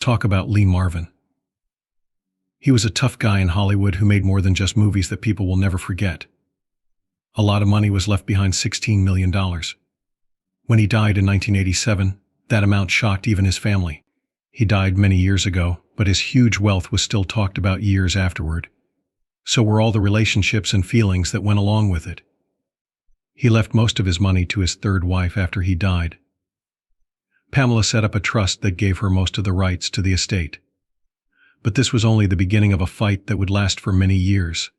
Talk about Lee Marvin. He was a tough guy in Hollywood who made more than just movies that people will never forget. A lot of money was left behind, $16 million. When he died in 1987, that amount shocked even his family. He died many years ago, but his huge wealth was still talked about years afterward. So were all the relationships and feelings that went along with it. He left most of his money to his third wife after he died. Pamela set up a trust that gave her most of the rights to the estate. But this was only the beginning of a fight that would last for many years.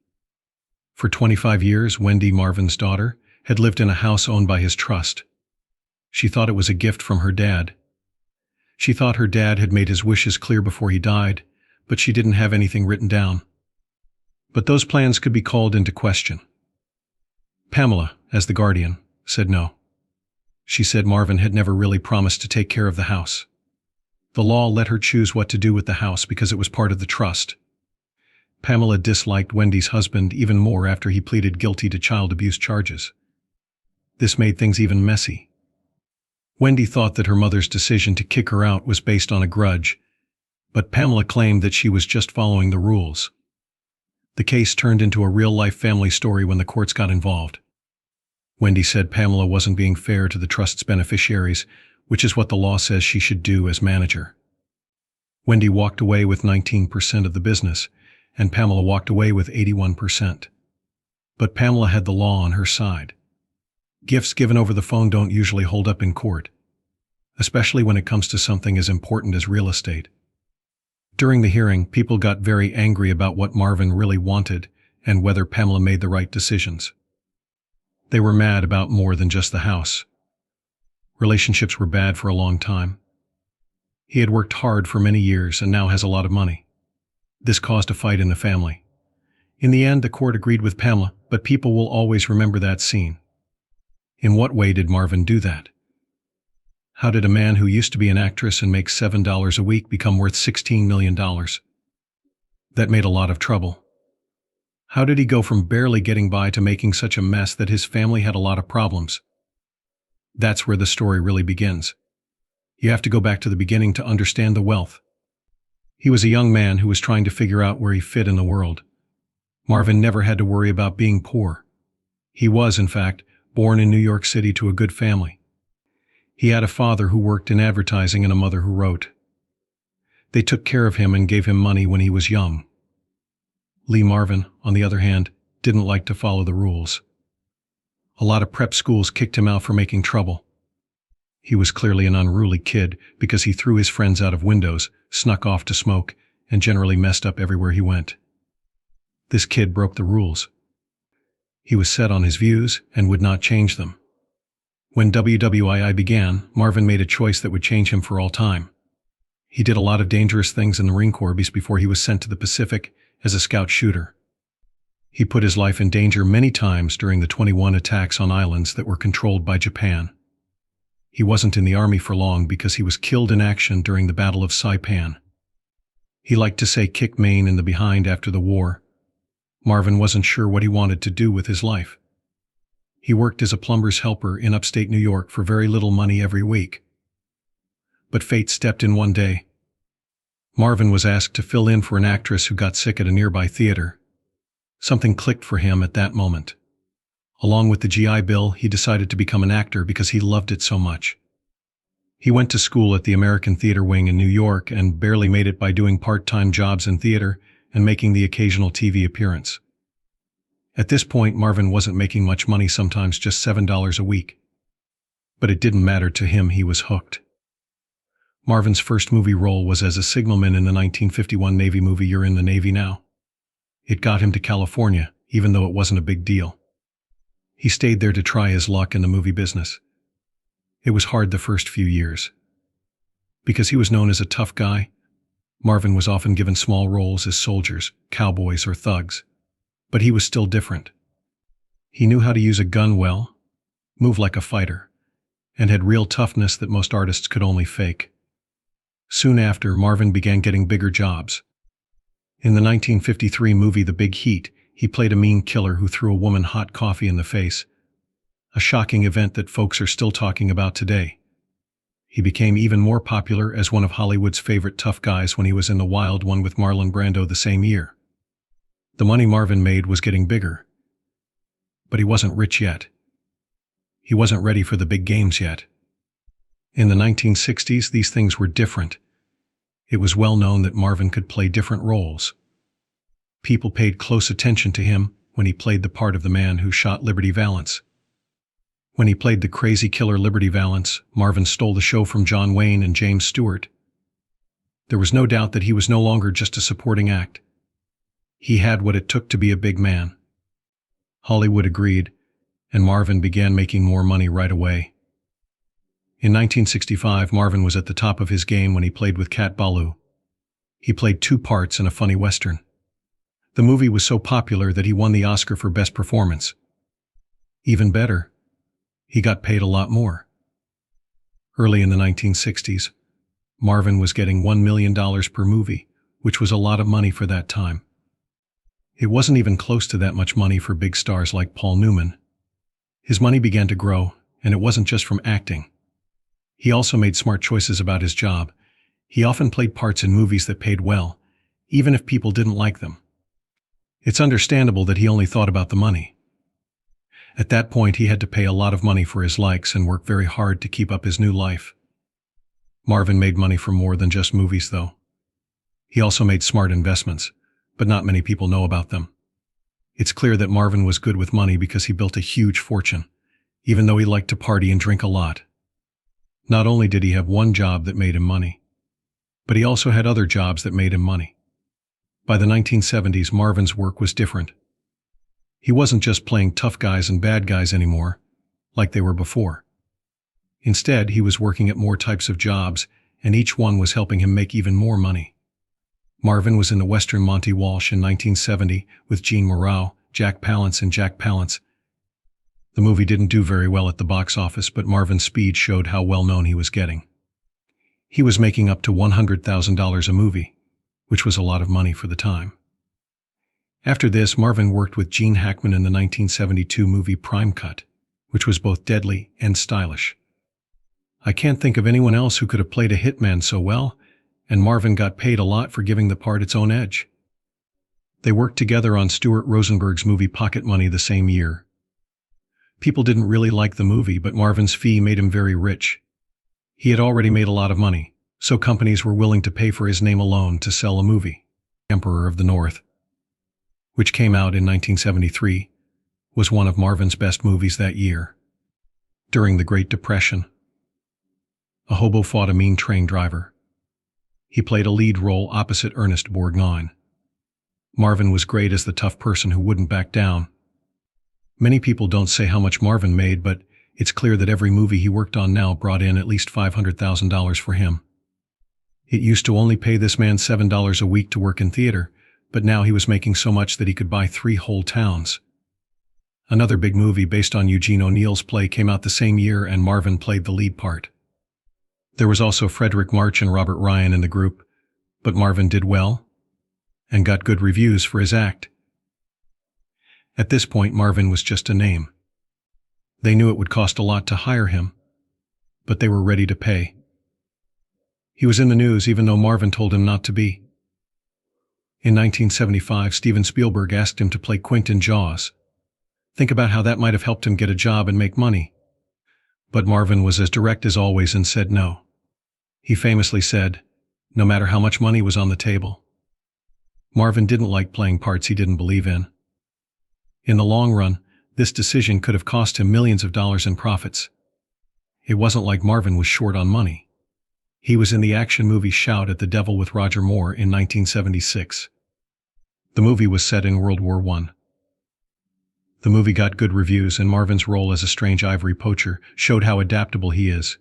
For 25 years, Wendy, Marvin's daughter, had lived in a house owned by his trust. She thought it was a gift from her dad. She thought her dad had made his wishes clear before he died, but she didn't have anything written down. But those plans could be called into question. Pamela, as the guardian, said no. She said Marvin had never really promised to take care of the house. The law let her choose what to do with the house because it was part of the trust. Pamela disliked Wendy's husband even more after he pleaded guilty to child abuse charges. This made things even messy. Wendy thought that her mother's decision to kick her out was based on a grudge, but Pamela claimed that she was just following the rules. The case turned into a real-life family story when the courts got involved. Wendy said Pamela wasn't being fair to the trust's beneficiaries, which is what the law says she should do as manager. Wendy walked away with 19% of the business, and Pamela walked away with 81%. But Pamela had the law on her side. Gifts given over the phone don't usually hold up in court, especially when it comes to something as important as real estate. During the hearing, people got very angry about what Marvin really wanted and whether Pamela made the right decisions. They were mad about more than just the house. Relationships were bad for a long time. He had worked hard for many years and now has a lot of money. This caused a fight in the family. In the end, the court agreed with Pamela, but people will always remember that scene. In what way did Marvin do that? How did a man who used to be an actress and makes $7 a week become worth $16 million? That made a lot of trouble. How did he go from barely getting by to making such a mess that his family had a lot of problems? That's where the story really begins. You have to go back to the beginning to understand the wealth. He was a young man who was trying to figure out where he fit in the world. Marvin never had to worry about being poor. He was, in fact, born in New York City to a good family. He had a father who worked in advertising and a mother who wrote. They took care of him and gave him money when he was young. Lee Marvin, on the other hand, didn't like to follow the rules. A lot of prep schools kicked him out for making trouble. He was clearly an unruly kid because he threw his friends out of windows, snuck off to smoke, and generally messed up everywhere he went. This kid broke the rules. He was set on his views and would not change them. When WWII began, Marvin made a choice that would change him for all time. He did a lot of dangerous things in the Marine Corps before he was sent to the Pacific as a scout shooter. He put his life in danger many times during the 21 attacks on islands that were controlled by Japan. He wasn't in the army for long because he was killed in action during the Battle of Saipan. He liked to say kick Maine in the behind after the war. Marvin wasn't sure what he wanted to do with his life. He worked as a plumber's helper in upstate New York for very little money every week. But fate stepped in one day. Marvin was asked to fill in for an actress who got sick at a nearby theater. Something clicked for him at that moment. Along with the GI Bill, he decided to become an actor because he loved it so much. He went to school at the American Theater Wing in New York and barely made it by doing part-time jobs in theater and making the occasional TV appearance. At this point, Marvin wasn't making much money, sometimes just $7 a week. But it didn't matter to him, he was hooked. Marvin's first movie role was as a signalman in the 1951 Navy movie You're in the Navy Now. It got him to California, even though it wasn't a big deal. He stayed there to try his luck in the movie business. It was hard the first few years. Because he was known as a tough guy, Marvin was often given small roles as soldiers, cowboys, or thugs. But he was still different. He knew how to use a gun well, move like a fighter, and had real toughness that most artists could only fake. Soon after, Marvin began getting bigger jobs. In the 1953 movie The Big Heat, he played a mean killer who threw a woman hot coffee in the face, a shocking event that folks are still talking about today. He became even more popular as one of Hollywood's favorite tough guys when he was in The Wild One with Marlon Brando the same year. The money Marvin made was getting bigger, but he wasn't rich yet. He wasn't ready for the big games yet. In the 1960s, these things were different. It was well known that Marvin could play different roles. People paid close attention to him when he played the part of the man who shot Liberty Valance. When he played the crazy killer Liberty Valance, Marvin stole the show from John Wayne and James Stewart. There was no doubt that he was no longer just a supporting act. He had what it took to be a big man. Hollywood agreed, and Marvin began making more money right away. In 1965, Marvin was at the top of his game when he played with Cat Ballou. He played 2 parts in a funny western. The movie was so popular that he won the Oscar for Best Performance. Even better, he got paid a lot more. Early in the 1960s, Marvin was getting $1 million per movie, which was a lot of money for that time. It wasn't even close to that much money for big stars like Paul Newman. His money began to grow, and it wasn't just from acting. He also made smart choices about his job. He often played parts in movies that paid well, even if people didn't like them. It's understandable that he only thought about the money. At that point, he had to pay a lot of money for his likes and work very hard to keep up his new life. Marvin made money from more than just movies, though. He also made smart investments, but not many people know about them. It's clear that Marvin was good with money because he built a huge fortune, even though he liked to party and drink a lot. Not only did he have one job that made him money, but he also had other jobs that made him money. By the 1970s, Marvin's work was different. He wasn't just playing tough guys and bad guys anymore, like they were before. Instead, he was working at more types of jobs, and each one was helping him make even more money. Marvin was in the western Monty Walsh in 1970 with Jean Moreau, Jack Palance and Jack Palance. The movie didn't do very well at the box office, but Marvin's speed showed how well known he was getting. He was making up to $100,000 a movie, which was a lot of money for the time. After this, Marvin worked with Gene Hackman in the 1972 movie Prime Cut, which was both deadly and stylish. I can't think of anyone else who could have played a hitman so well, and Marvin got paid a lot for giving the part its own edge. They worked together on Stuart Rosenberg's movie Pocket Money the same year. People didn't really like the movie, but Marvin's fee made him very rich. He had already made a lot of money, so companies were willing to pay for his name alone to sell a movie. Emperor of the North, which came out in 1973, was one of Marvin's best movies that year. During the Great Depression, a hobo fought a mean train driver. He played a lead role opposite Ernest Borgnine. Marvin was great as the tough person who wouldn't back down. Many people don't say how much Marvin made, but it's clear that every movie he worked on now brought in at least $500,000 for him. It used to only pay this man $7 a week to work in theater, but now he was making so much that he could buy 3 whole towns. Another big movie based on Eugene O'Neill's play came out the same year, and Marvin played the lead part. There was also Frederick March and Robert Ryan in the group, but Marvin did well and got good reviews for his act. At this point, Marvin was just a name. They knew it would cost a lot to hire him, but they were ready to pay. He was in the news even though Marvin told him not to be. In 1975, Steven Spielberg asked him to play Quint in Jaws. Think about how that might have helped him get a job and make money. But Marvin was as direct as always and said no. He famously said, no matter how much money was on the table. Marvin didn't like playing parts he didn't believe in. In the long run, this decision could have cost him millions of dollars in profits. It wasn't like Marvin was short on money. He was in the action movie Shout at the Devil with Roger Moore in 1976. The movie was set in World War I. The movie got good reviews, and Marvin's role as a strange ivory poacher showed how adaptable he is.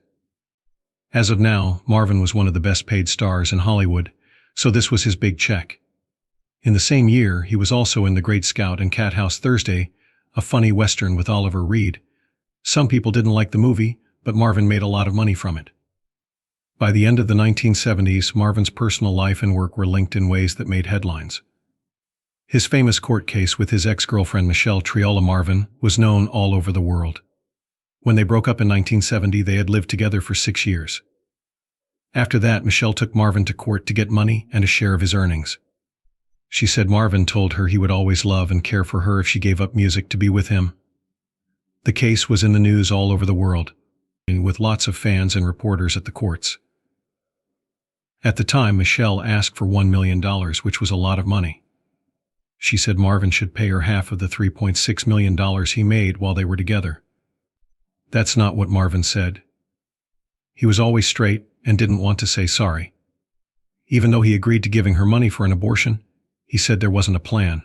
As of now, Marvin was one of the best-paid stars in Hollywood, so this was his big check. In the same year, he was also in The Great Scout and Cathouse Thursday, a funny western with Oliver Reed. Some people didn't like the movie, but Marvin made a lot of money from it. By the end of the 1970s, Marvin's personal life and work were linked in ways that made headlines. His famous court case with his ex-girlfriend Michelle Triola Marvin was known all over the world. When they broke up in 1970, they had lived together for 6 years. After that, Michelle took Marvin to court to get money and a share of his earnings. She said Marvin told her he would always love and care for her if she gave up music to be with him. The case was in the news all over the world, with lots of fans and reporters at the courts. At the time, Michelle asked for $1 million, which was a lot of money. She said Marvin should pay her half of the $3.6 million he made while they were together. That's not what Marvin said. He was always straight and didn't want to say sorry. Even though he agreed to giving her money for an abortion, he said there wasn't a plan.